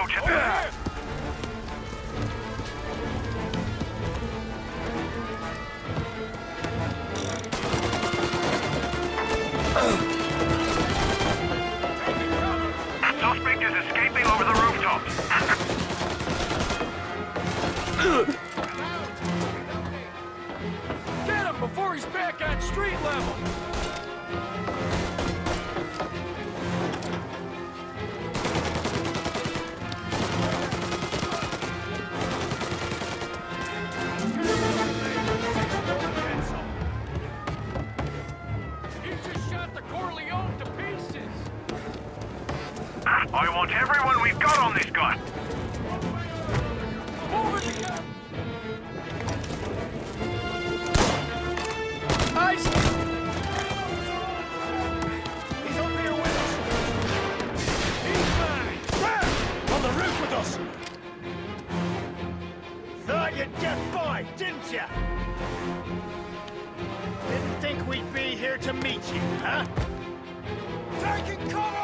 approaching. Suspect is escaping over the rooftops. Get him before he's back on street level! I want everyone we've got on this guy. Nice! He's over here with us. He's mine. Where? On the roof with us. Thought you'd get by, didn't you? Didn't think we'd be here to meet you, huh? Taking cover!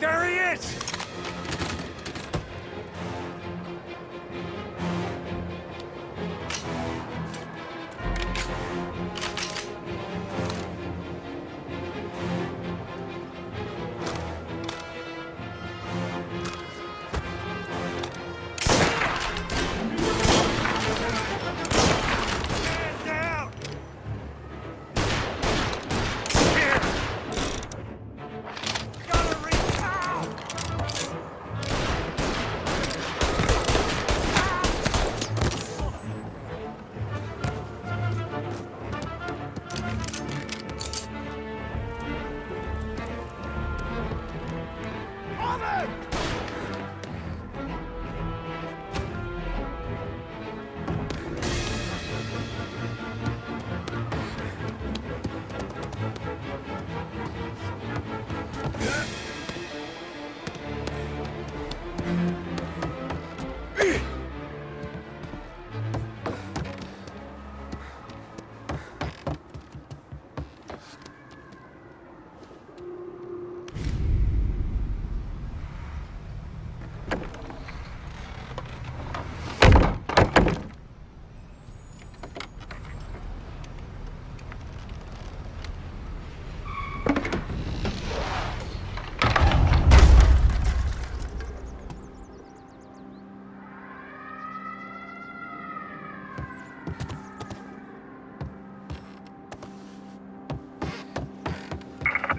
There he is!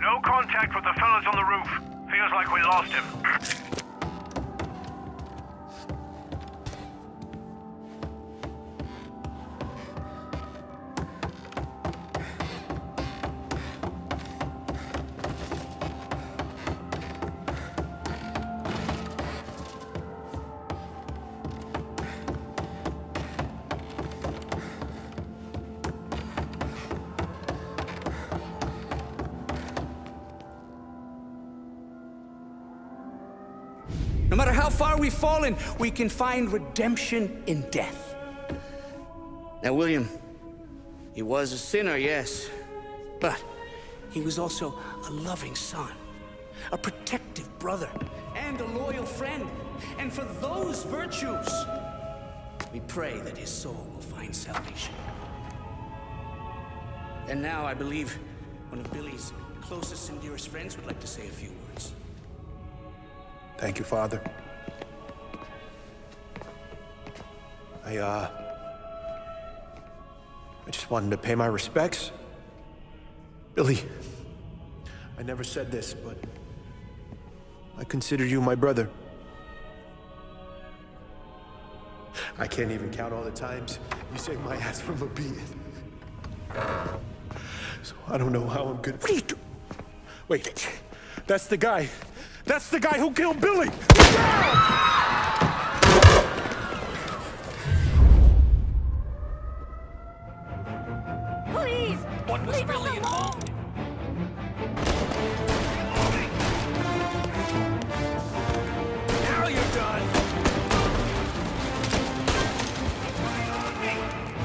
No contact with the fellas on the roof. Feels like we lost him. No matter how far we've fallen, we can find redemption in death. Now, William, he was a sinner, yes, but he was also a loving son, a protective brother, and a loyal friend. And for those virtues, we pray that his soul will find salvation. And now I believe one of Billy's closest and dearest friends would like to say a few words. Thank you, Father. I just wanted to pay my respects. Billy, I never said this, but I consider you my brother. I can't even count all the times you saved my ass from a beating. So I don't know how I'm gonna... What are you doing? Wait, that's the guy. That's the guy who killed Billy! Please! What was really involved? Now you're done!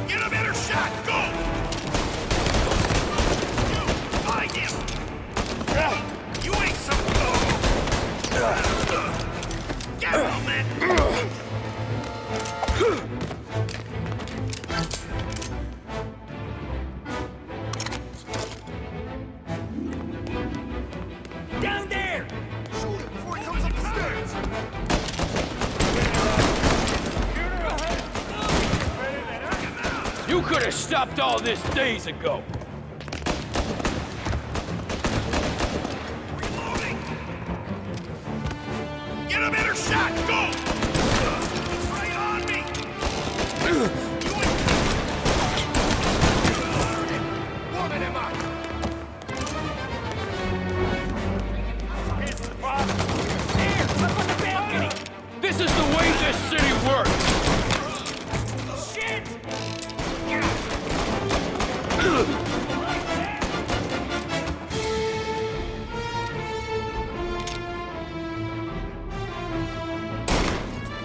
Get a better shot! Go! You! Find him! You ain't some... Get him, man! Down there! Shoot him before he comes up the stairs! You could have stopped all this days ago. Reloading! Get a better shot! Go! It's right on me! You ain't... Warming him up! Here's the bottom! Here! Up on the balcony! This is the way this city works. Shit!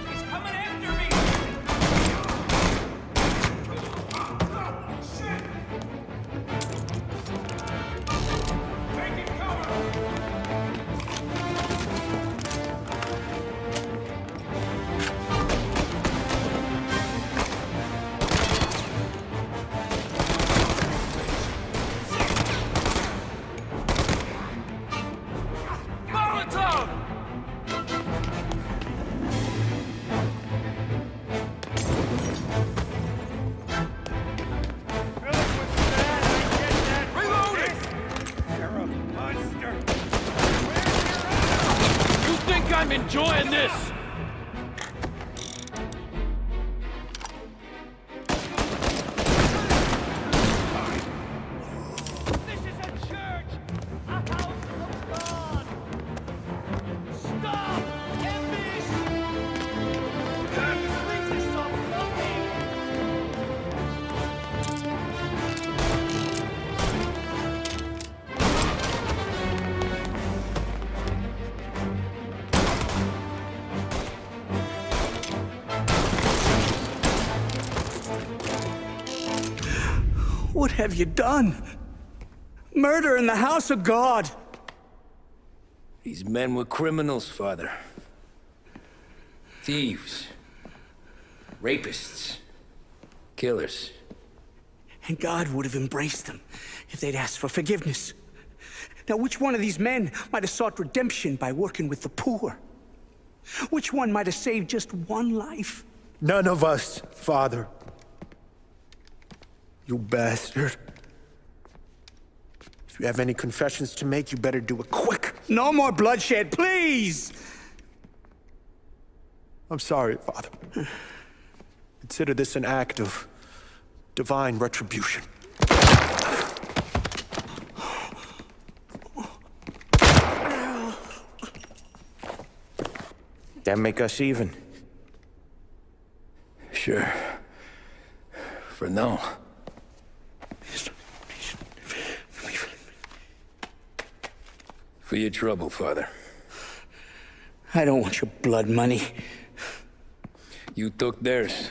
He's coming after me! Shit! Taking cover! Molotov! Reloading! You're a monster! You think I'm enjoying this? This is a church! A house of God! Stop! Ambush! These places are nothing! What have you done? Murder in the house of God! These men were criminals, Father. Thieves. Rapists. Killers. And God would have embraced them if they'd asked for forgiveness. Now, which one of these men might have sought redemption by working with the poor? Which one might have saved just one life? None of us, Father. You bastard. If you have any confessions to make, you better do it quick. No more bloodshed, please! I'm sorry, Father. Consider this an act of divine retribution. That make us even? Sure. For now. For your trouble, Father. I don't want your blood money. You took theirs.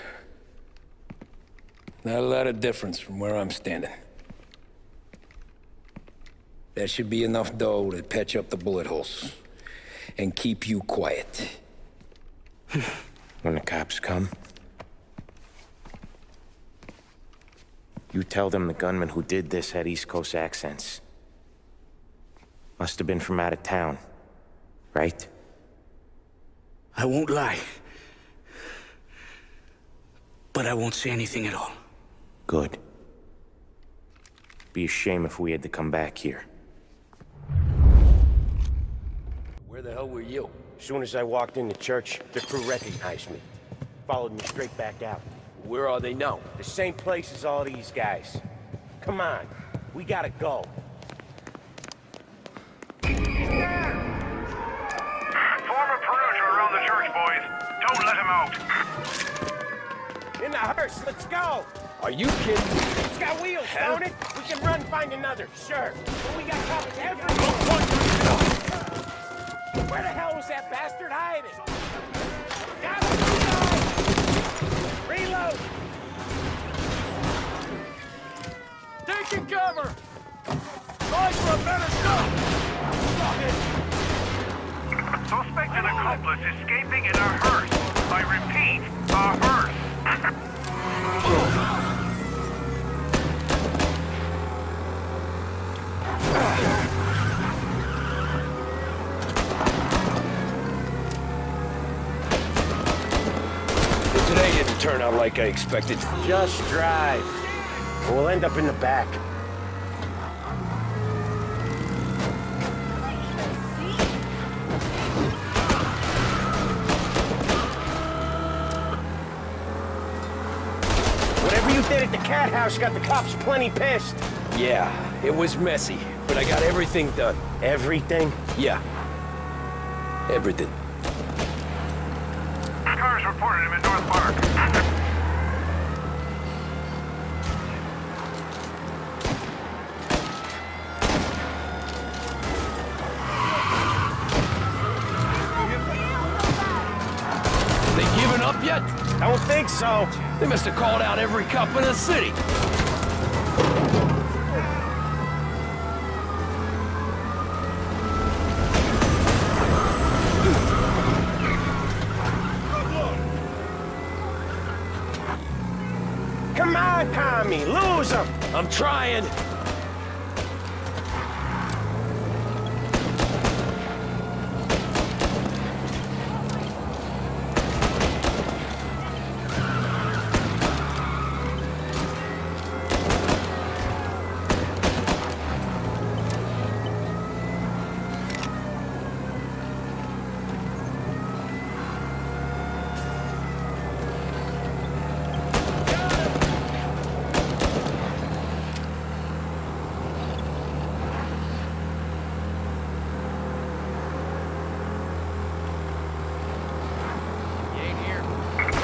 Not a lot of difference from where I'm standing. That should be enough dough to patch up the bullet holes and keep you quiet. When the cops come, you tell them the gunman who did this had East Coast accents. Must have been from out of town, right? I won't lie. But I won't say anything at all. Good. Be a shame if we had to come back here. Where the hell were you? As soon as I walked in the church, the crew recognized me. Followed me straight back out. Where are they now? The same place as all these guys. Come on, we gotta go. Form a perimeter around the church, boys. Don't let him out. In the hearse, let's go! Are you kidding me? It's got wheels, don't it? We can run, find another, sure. But we got cops everywhere. Where the hell was that bastard hiding? Got him! Reload! Taking cover! Try for a better shot! Suspected accomplice escaping in a hearse. I repeat, a hearse. Today didn't turn out like I expected. Just drive. Or we'll end up in the back. Whatever you did at the cat house got the cops plenty pissed. Yeah, it was messy, but I got everything done. Everything? Yeah. Everything. Cars reported him in North Park. They giving up yet? Don't think so. They must have called out every cop in the city. Come on, Tommy, lose him. I'm trying.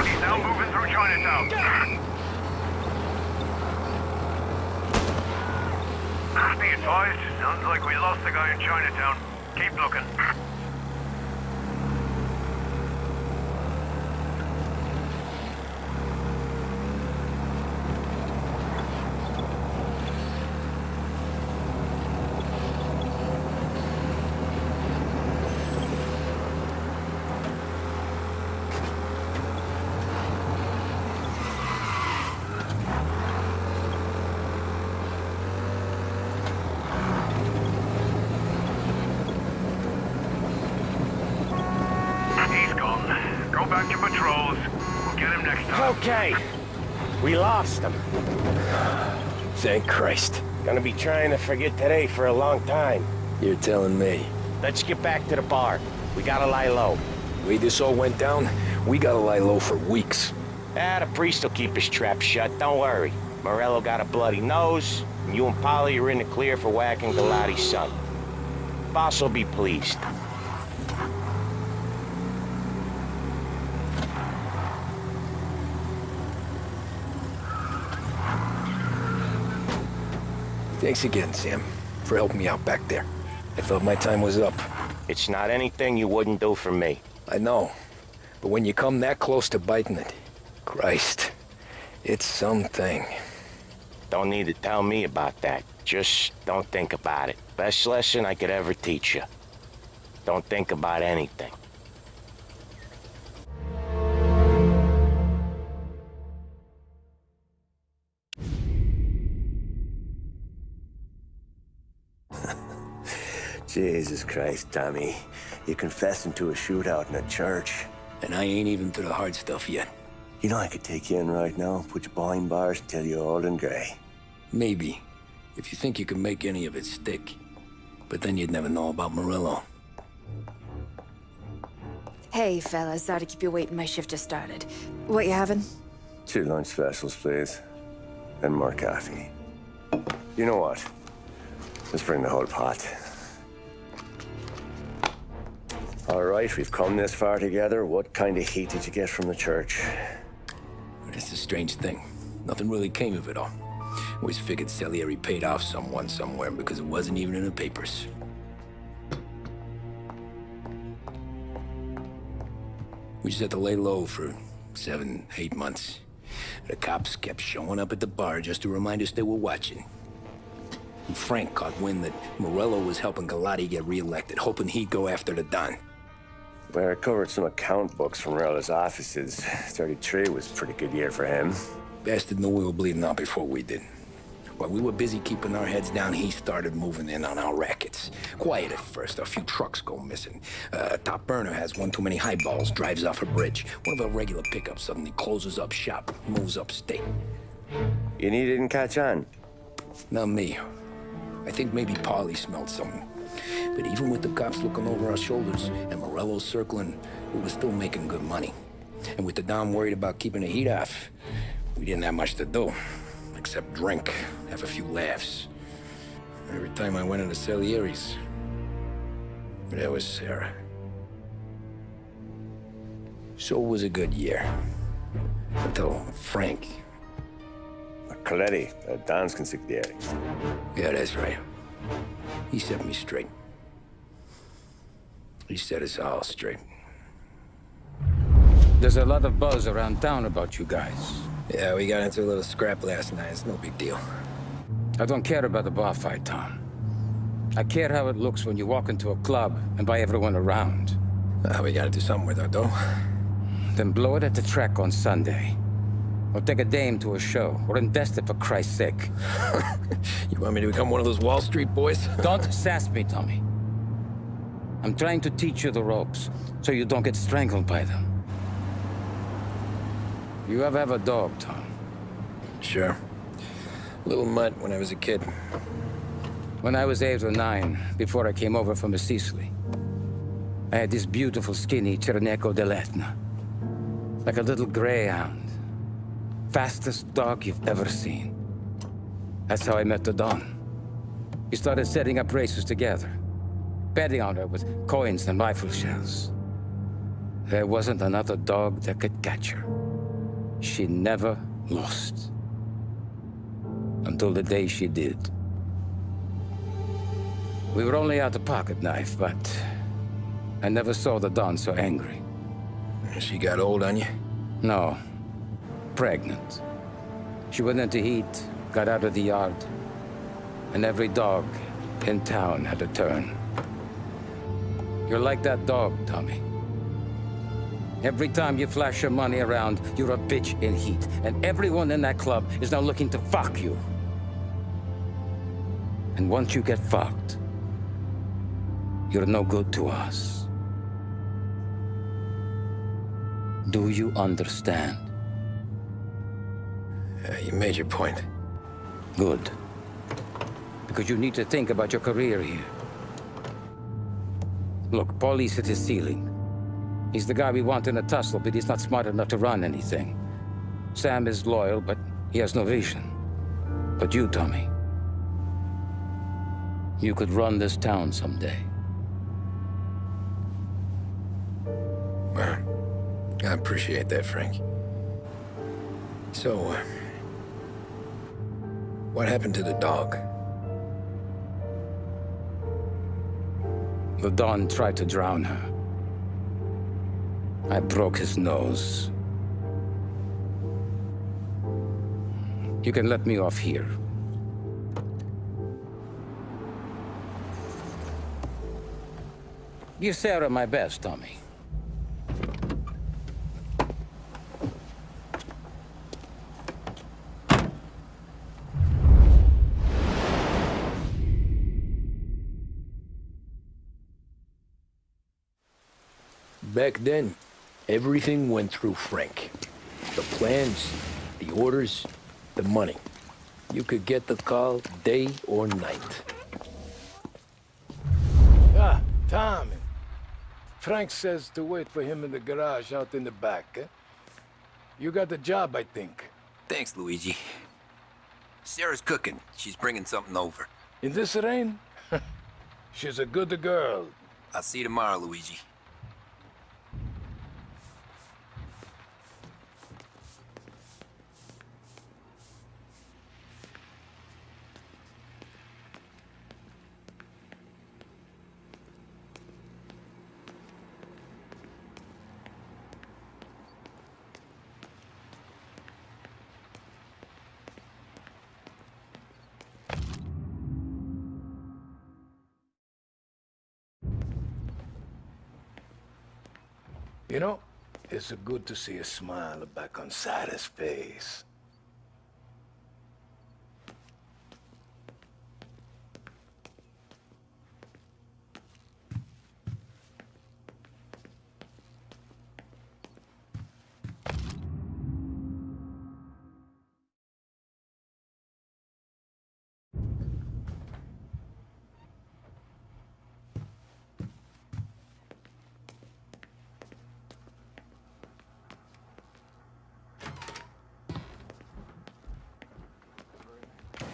He's now moving through Chinatown. Be advised, sounds like we lost the guy in Chinatown. Keep looking. He's gone. Go back to patrols. We'll get him next time. Okay. We lost him. Thank Christ. Gonna be trying to forget today for a long time. You're telling me. Let's get back to the bar. We gotta lie low. The way this all went down, we gotta lie low for weeks. The priest will keep his trap shut, don't worry. Morello got a bloody nose, and you and Polly are in the clear for whacking Galati's son. Boss will be pleased. Thanks again, Sam, for helping me out back there. I thought my time was up. It's not anything you wouldn't do for me. I know. But when you come that close to biting it, Christ, it's something. Don't need to tell me about that. Just don't think about it. Best lesson I could ever teach you. Don't think about anything. Jesus Christ, Tommy. You're confessing to a shootout in a church. And I ain't even to the hard stuff yet. You know I could take you in right now, put you behind bars until you're old and grey. Maybe. If you think you can make any of it stick. But then you'd never know about Morello. Hey, fellas. Sorry to keep you waiting. My shift just started. What you having? 2 lunch specials, please. And more coffee. You know what? Let's bring the whole pot. All right, we've come this far together. What kind of heat did you get from the church? It's a strange thing. Nothing really came of it all. Always figured Salieri paid off someone somewhere because it wasn't even in the papers. We just had to lay low for 7, 8 months. The cops kept showing up at the bar just to remind us they were watching. And Frank caught wind that Morello was helping Galati get reelected, hoping he'd go after the Don. Well, I recovered some account books from Morello's offices. 33 was a pretty good year for him. Bastard knew we were bleeding out before we did. While we were busy keeping our heads down, he started moving in on our rackets. Quiet at first, a few trucks go missing. Top burner has one too many highballs, drives off a bridge. One of our regular pickups suddenly closes up shop, moves upstate. And he didn't catch on? Not me. I think maybe Paulie smelled something. But even with the cops looking over our shoulders and Morello circling, we were still making good money. And with the Dom worried about keeping the heat off, we didn't have much to do. Except drink, have a few laughs. Every time I went into Salieri's, there was Sarah. So it was a good year. Until Frank. Coletti, Don's consigliere. Yeah, that's right. He set me straight. He set us all straight. There's a lot of buzz around town about you guys. Yeah, we got into a little scrap last night. It's no big deal. I don't care about the bar fight, Tom. I care how it looks when you walk into a club and buy everyone around. We gotta do something with our dough. Then blow it at the track on Sunday. Or take a dame to a show. Or invest it for Christ's sake. You want me to become one of those Wall Street boys? Don't sass me, Tommy. I'm trying to teach you the ropes, so you don't get strangled by them. You ever have a dog, Tom? Sure. Little mutt when I was a kid. When I was 8 or 9, before I came over from Sicily, I had this beautiful, skinny Cerneco dell'Etna. Like a little greyhound. Fastest dog you've ever seen. That's how I met the Don. We started setting up races together. Betting on her with coins and rifle shells. There wasn't another dog that could catch her. She never lost. Until the day she did. We were only out a pocket knife, but I never saw the Don so angry. She got old on you? No. Pregnant. She went into heat, got out of the yard, and every dog in town had a turn. You're like that dog, Tommy. Every time you flash your money around, you're a bitch in heat, and everyone in that club is now looking to fuck you. And once you get fucked, you're no good to us. Do you understand? You made your point. Good. Because you need to think about your career here. Look, Paulie's hit his ceiling. He's the guy we want in a tussle, but he's not smart enough to run anything. Sam is loyal, but he has no vision. But you, Tommy, you could run this town someday. Well, I appreciate that, Frank. So, what happened to the dog? The Don tried to drown her. I broke his nose. You can let me off here. Give Sarah my best, Tommy. Back then, everything went through Frank. The plans, the orders, the money. You could get the call day or night. Ah, Tommy. Frank says to wait for him in the garage out in the back, eh? You got the job, I think. Thanks, Luigi. Sarah's cooking. She's bringing something over. In this rain? She's a good girl. I'll see you tomorrow, Luigi. You know, it's good to see a smile back on Sarah's face.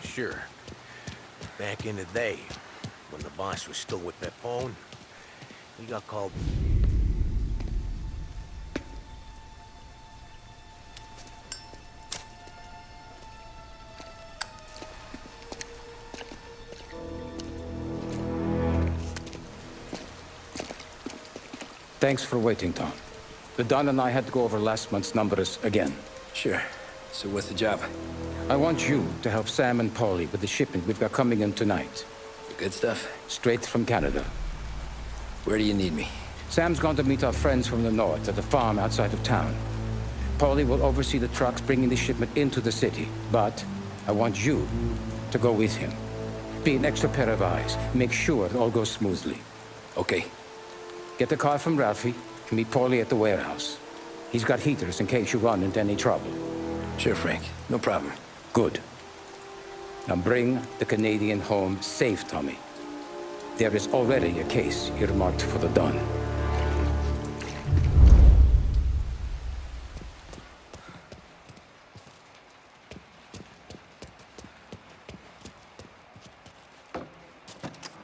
Sure. Back in the day, when the boss was still with Pepone, he got called... Thanks for waiting, Tom. The Don and I had to go over last month's numbers again. Sure. So what's the job? I want you to help Sam and Paulie with the shipment we've got coming in tonight. The good stuff? Straight from Canada. Where do you need me? Sam's going to meet our friends from the north at the farm outside of town. Paulie will oversee the trucks bringing the shipment into the city, but I want you to go with him. Be an extra pair of eyes. Make sure it all goes smoothly. Okay. Get the car from Ralphie and meet Paulie at the warehouse. He's got heaters in case you run into any trouble. Sure, Frank. No problem. Good. Now bring the Canadian home safe, Tommy. There is already a case earmarked for the Don.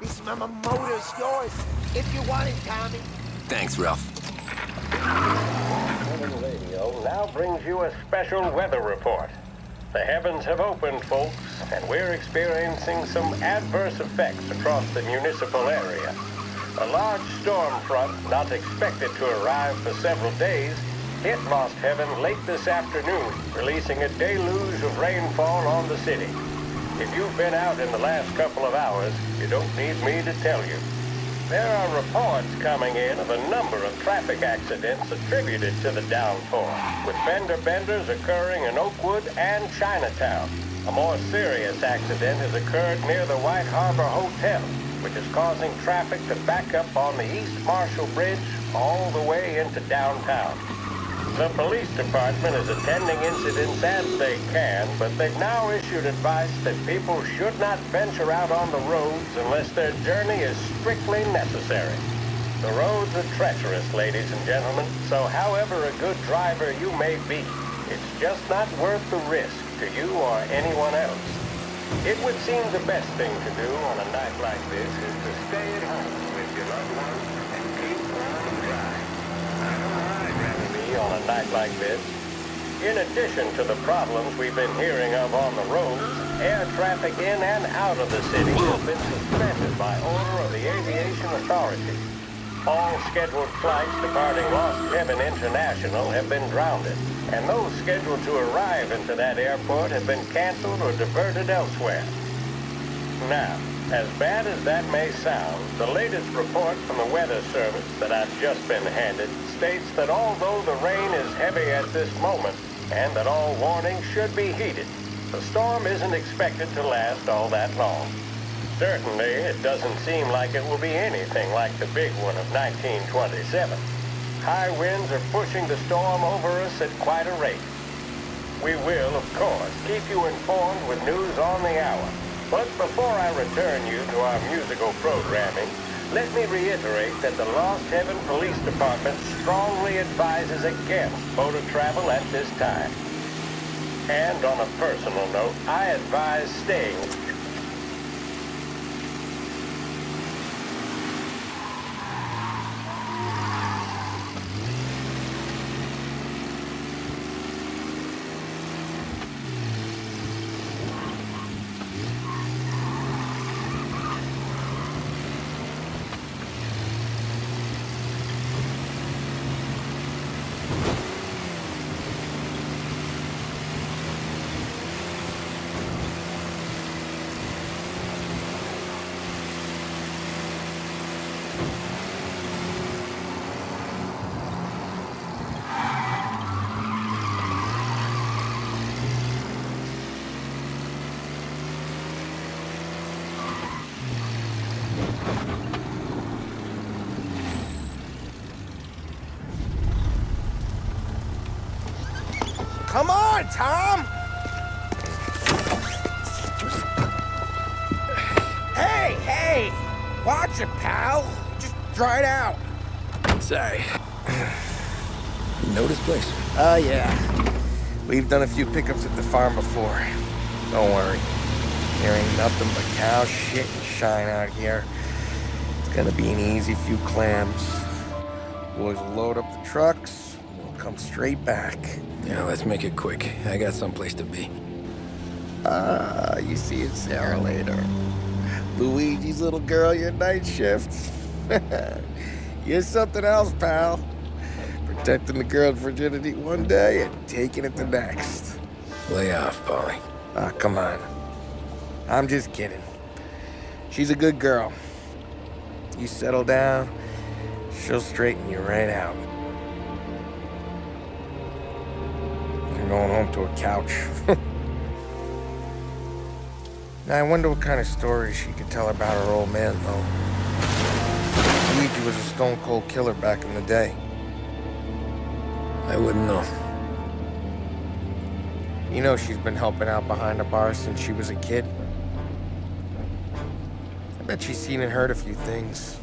This motor's yours, if you want it, Tommy. Thanks, Ralph. Radio now brings you a special weather report. The heavens have opened, folks, and we're experiencing some adverse effects across the municipal area. A large storm front, not expected to arrive for several days, hit Lost Heaven late this afternoon, releasing a deluge of rainfall on the city. If you've been out in the last couple of hours, you don't need me to tell you. There are reports coming in of a number of traffic accidents attributed to the downpour, with fender benders occurring in Oakwood and Chinatown. A more serious accident has occurred near the White Harbor Hotel, which is causing traffic to back up on the East Marshall Bridge all the way into downtown. The police department is attending incidents as they can, but they've now issued advice that people should not venture out on the roads unless their journey is strictly necessary. The roads are treacherous, ladies and gentlemen, so however a good driver you may be, it's just not worth the risk to you or anyone else. It would seem the best thing to do on a night like this is to stay at home with your loved ones and keep on dry. On a night like this. In addition to the problems we've been hearing of on the roads, air traffic in and out of the city has been suspended by order of the Aviation Authority. All scheduled flights departing Lost Heaven International have been grounded, and those scheduled to arrive into that airport have been canceled or diverted elsewhere. Now, as bad as that may sound, the latest report from the Weather Service that I've just been handed states that although the rain is heavy at this moment, and that all warnings should be heeded, the storm isn't expected to last all that long. Certainly, it doesn't seem like it will be anything like the big one of 1927. High winds are pushing the storm over us at quite a rate. We will, of course, keep you informed with news on the hour. But before I return you to our musical programming, let me reiterate that the Lost Heaven Police Department strongly advises against motor travel at this time. And on a personal note, I advise staying. Come on, Tom! Hey! Watch it, pal! Just dry it out. Sorry. You know this place? Yeah. We've done a few pickups at the farm before. Don't worry. There ain't nothing but cow shit and shine out here. It's gonna be an easy few clams. Boys will load up the trucks, and we'll come straight back. Yeah, let's make it quick. I got someplace to be. You see it, Sarah, later. Luigi's little girl, your night shift. You're something else, pal. Protecting the girl's virginity one day and taking it the next. Lay off, Polly. Come on. I'm just kidding. She's a good girl. You settle down, she'll straighten you right out. You're going home to a couch. Now, I wonder what kind of stories she could tell about her old man, though. Luigi was a stone-cold killer back in the day. I wouldn't know. You know she's been helping out behind the bar since she was a kid. I bet she's seen and heard a few things.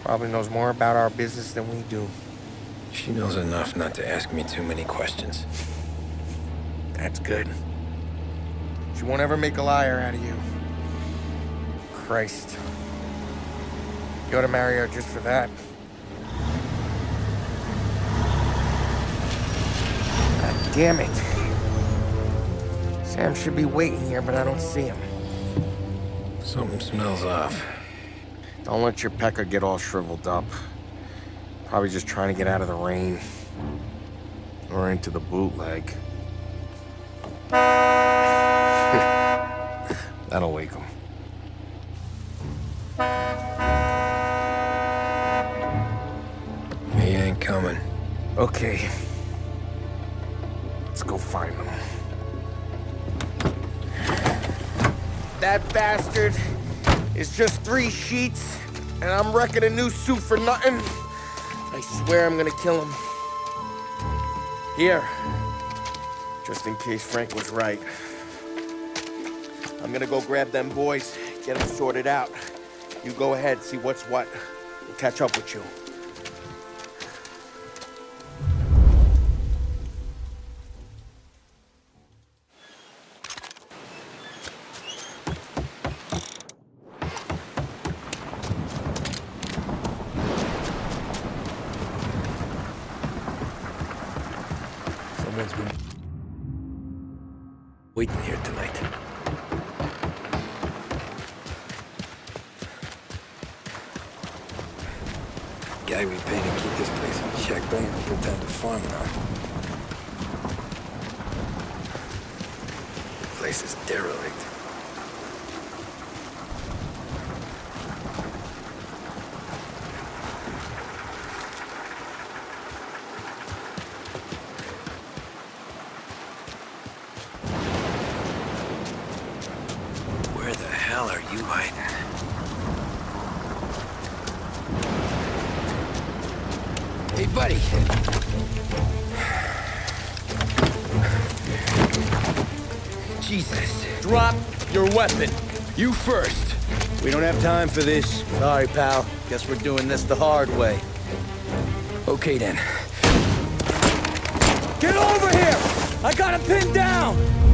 Probably knows more about our business than we do. She knows enough not to ask me too many questions. That's good. She won't ever make a liar out of you. Christ. You ought to marry her just for that. God damn it. Sam should be waiting here, but I don't see him. Something smells off. Don't let your pecker get all shriveled up. Probably just trying to get out of the rain. Or into the bootleg. That'll wake him. He ain't coming. Okay. Let's go find him. That bastard is just 3 sheets, and I'm wrecking a new suit for nothing. I swear I'm gonna kill him. Here. Just in case Frank was right. I'm gonna go grab them boys, get them sorted out. You go ahead, see what's what. We'll catch up with you. Someone's been waiting here tonight. Guy we paid to keep this place in check don't even pretend to farm now. Place is derelict. Where the hell are you hiding? Hey, buddy. Jesus. Drop your weapon. You first. We don't have time for this. Sorry, pal. Guess we're doing this the hard way. Okay, then. Get over here! I got him pinned down!